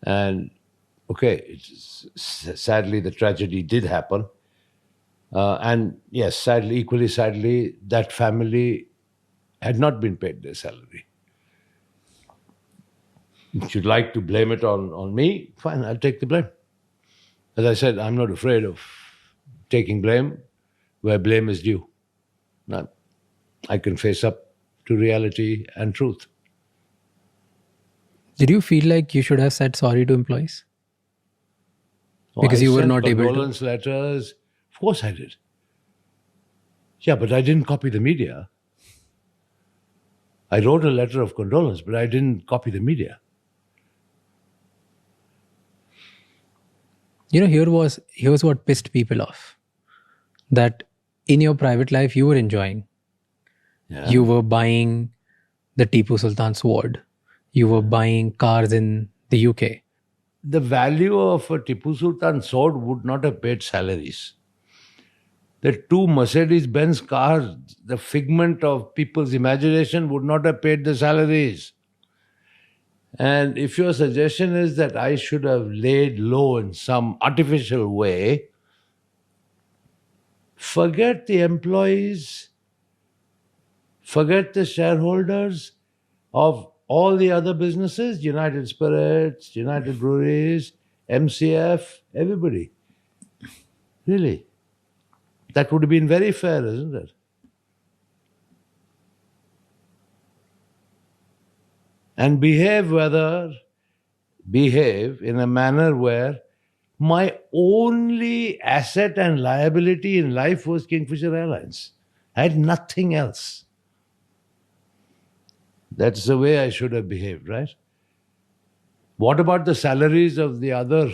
And okay, sadly, the tragedy did happen. And yes, sadly, equally sadly, that family had not been paid their salary. If you'd like to blame it on me, fine, I'll take the blame. As I said, I'm not afraid of taking blame where blame is due. Now, I can face up to reality and truth. Did you feel like you should have said sorry to employees? Because I you were sent not able to. condolence letters. Of course I did. Yeah, but I didn't copy the media. I wrote a letter of condolence, but I didn't copy the media. Here's what pissed people off. That in your private life, you were enjoying. Yeah. You were buying the Tipu Sultan sword. You were buying cars in the UK. The value of a Tipu Sultan sword would not have paid salaries. The two Mercedes-Benz cars, the figment of people's imagination, would not have paid the salaries. And if your suggestion is that I should have laid low in some artificial way, forget the employees, forget the shareholders of all the other businesses, United Spirits, United Breweries, MCF, everybody. Really. That would have been very fair, isn't it? And behave in a manner where my only asset and liability in life was Kingfisher Airlines. I had nothing else. That's the way I should have behaved, right? What about the salaries of the other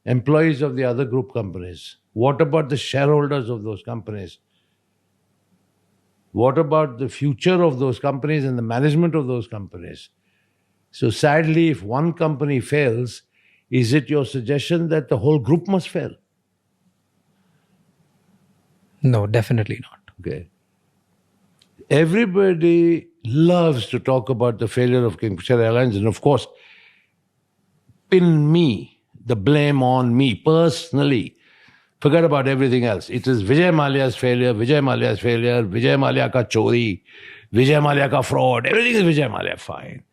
employees of the other group companies? What about the shareholders of those companies? What about the future of those companies and the management of those companies? So sadly, if one company fails, is it your suggestion that the whole group must fail? No, definitely not. Okay. Everybody loves to talk about the failure of Kingfisher Airlines, and of course, pin me, the blame on me personally. Forget about everything else. It is Vijay Malya's failure, Vijay Mallya ka chori, Vijay Mallya ka fraud. Everything is Vijay Mallya. Fine.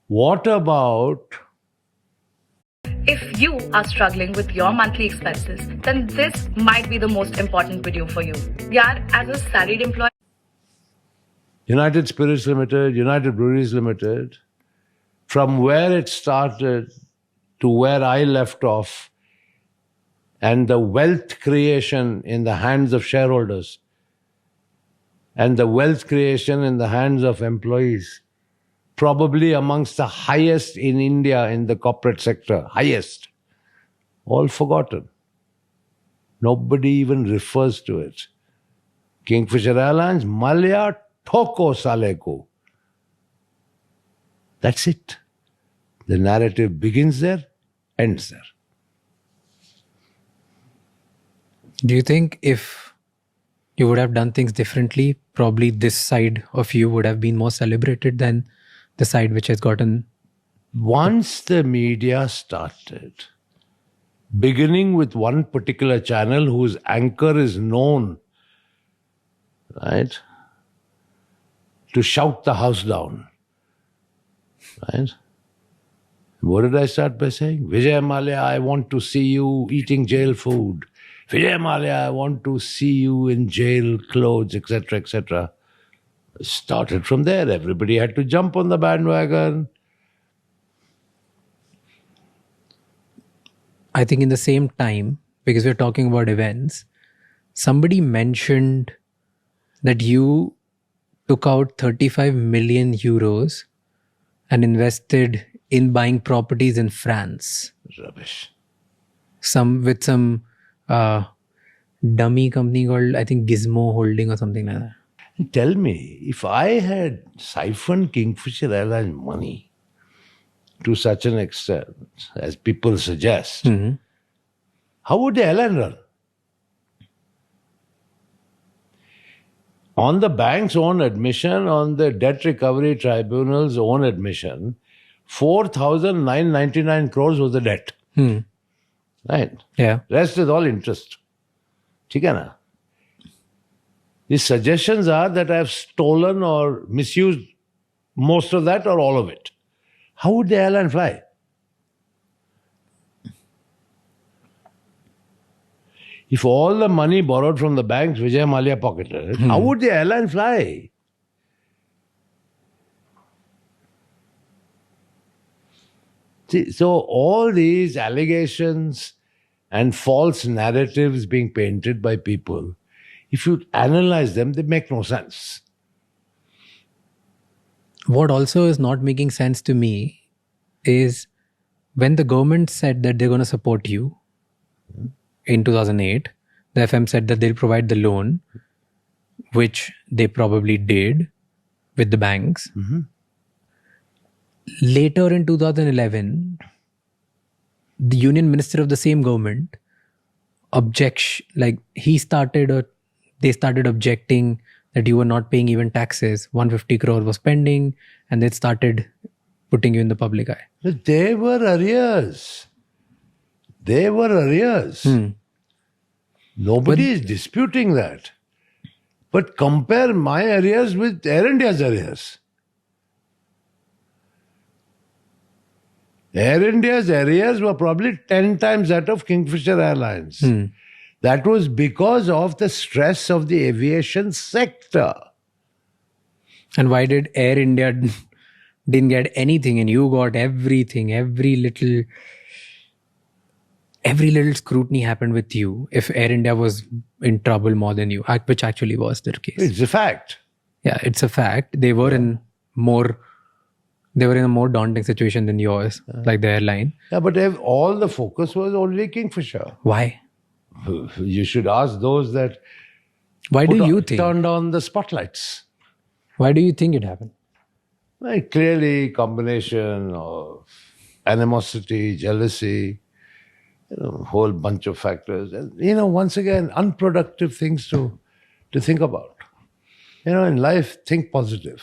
What about... If you are struggling with your monthly expenses, then this might be the most important video for you. Yaar, as a salaried employee, United Spirits Limited, United Breweries Limited, from where it started to where I left off, and the wealth creation in the hands of shareholders, and the wealth creation in the hands of employees, probably amongst the highest in India in the corporate sector, highest, all forgotten. Nobody even refers to it. Kingfisher Airlines, Malya Thoko Saleko. That's it. The narrative begins there, ends there. Do you think if you would have done things differently, probably this side of you would have been more celebrated than the side which has gotten... Once the media started, beginning with one particular channel whose anchor is known, right, to shout the house down, right? What did I start by saying? Vijay Mallya, I want to see you eating jail food. Vijay Mallya, I want to see you in jail clothes, etc., etc. Started from there. Everybody had to jump on the bandwagon. I think in the same time, because we're talking about events, somebody mentioned that you took out 35 million euros and invested in buying properties in France. Rubbish. With some dummy company called, I think, Gizmo Holding or something like that. Tell me, if I had siphoned Kingfisher Airlines money to such an extent, as people suggest, how would the airline run? On the bank's own admission, on the debt recovery tribunal's own admission, 4,999 crores was the debt. Right? Yeah. Rest is all interest. ठीक है ना? The suggestions are that I have stolen or misused most of that or all of it. How would the airline fly? If all the money borrowed from the banks Vijay Mallya pocketed, how would the airline fly? See, so all these allegations and false narratives being painted by people, if you analyze them, they make no sense. What also is not making sense to me is when the government said that they're going to support you in 2008, the FM said that they'll provide the loan, which they probably did with the banks. Later in 2011, the union minister of the same government they started objecting that you were not paying even taxes. 150 crore was pending, and they started putting you in the public eye. But they were arrears. Nobody is disputing that. But compare my arrears with Air India's arrears. Air India's arrears were probably 10 times that of Kingfisher Airlines. That was because of the stress of the aviation sector. And why did Air India didn't get anything and you got everything? Every little scrutiny happened with you if Air India was in trouble more than you, which actually was their case. It's a fact. Yeah, it's a fact. They were in a more daunting situation than yours, like the airline. Yeah, but all the focus was only Kingfisher. Why? You should ask those that turned on the spotlights. Why do you think it happened? Like clearly combination of animosity, jealousy, a whole bunch of factors. And, once again, unproductive things to think about. In life, think positive.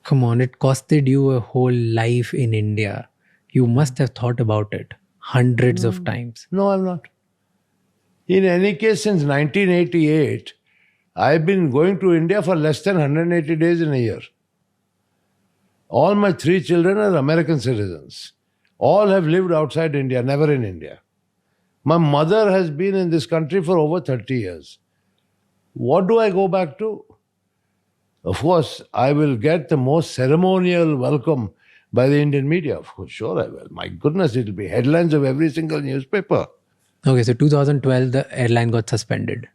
Come on, it costed you a whole life in India. You must have thought about it hundreds of times. No, I'm not. In any case, since 1988, I've been going to India for less than 180 days in a year. All my 3 children are American citizens. All have lived outside India, never in India. My mother has been in this country for over 30 years. What do I go back to? Of course, I will get the most ceremonial welcome by the Indian media. Of course, sure I will. My goodness, it will be headlines of every single newspaper. Okay, so 2012, the airline got suspended.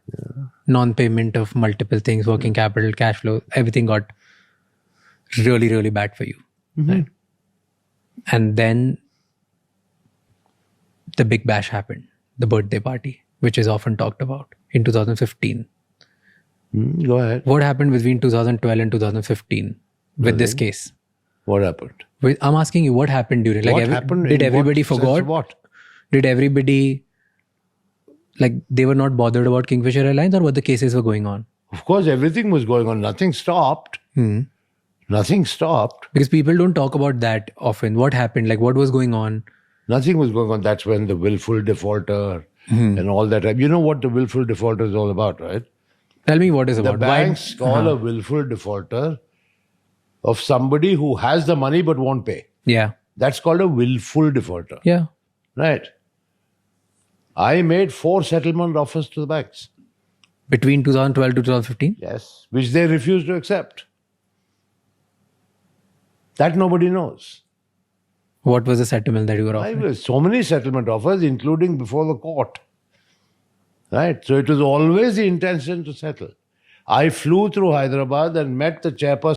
Non-payment of multiple things, working capital, cash flow, everything got really, really bad for you. Right? And then the big bash happened, the birthday party, which is often talked about in 2015. Go ahead. What happened between 2012 and 2015 with this case? What happened? I'm asking you, what happened during? Did everybody forgot? What? Did everybody, they were not bothered about Kingfisher Airlines, or what the cases were going on? Of course, everything was going on. Nothing stopped. Nothing stopped. Because people don't talk about that often. What happened? What was going on? Nothing was going on. That's when the willful defaulter and all that. You know what the willful defaulter is all about, right? Tell me what is The about. banks call a willful defaulter of somebody who has the money but won't pay. Yeah. That's called a willful defaulter. Yeah. Right. I made 4 settlement offers to the banks. Between 2012 to 2015? Yes. Which they refused to accept. That nobody knows. What was the settlement that you were offering? So many settlement offers, including before the court. Right? So it was always the intention to settle. I flew through Hyderabad and met the chairperson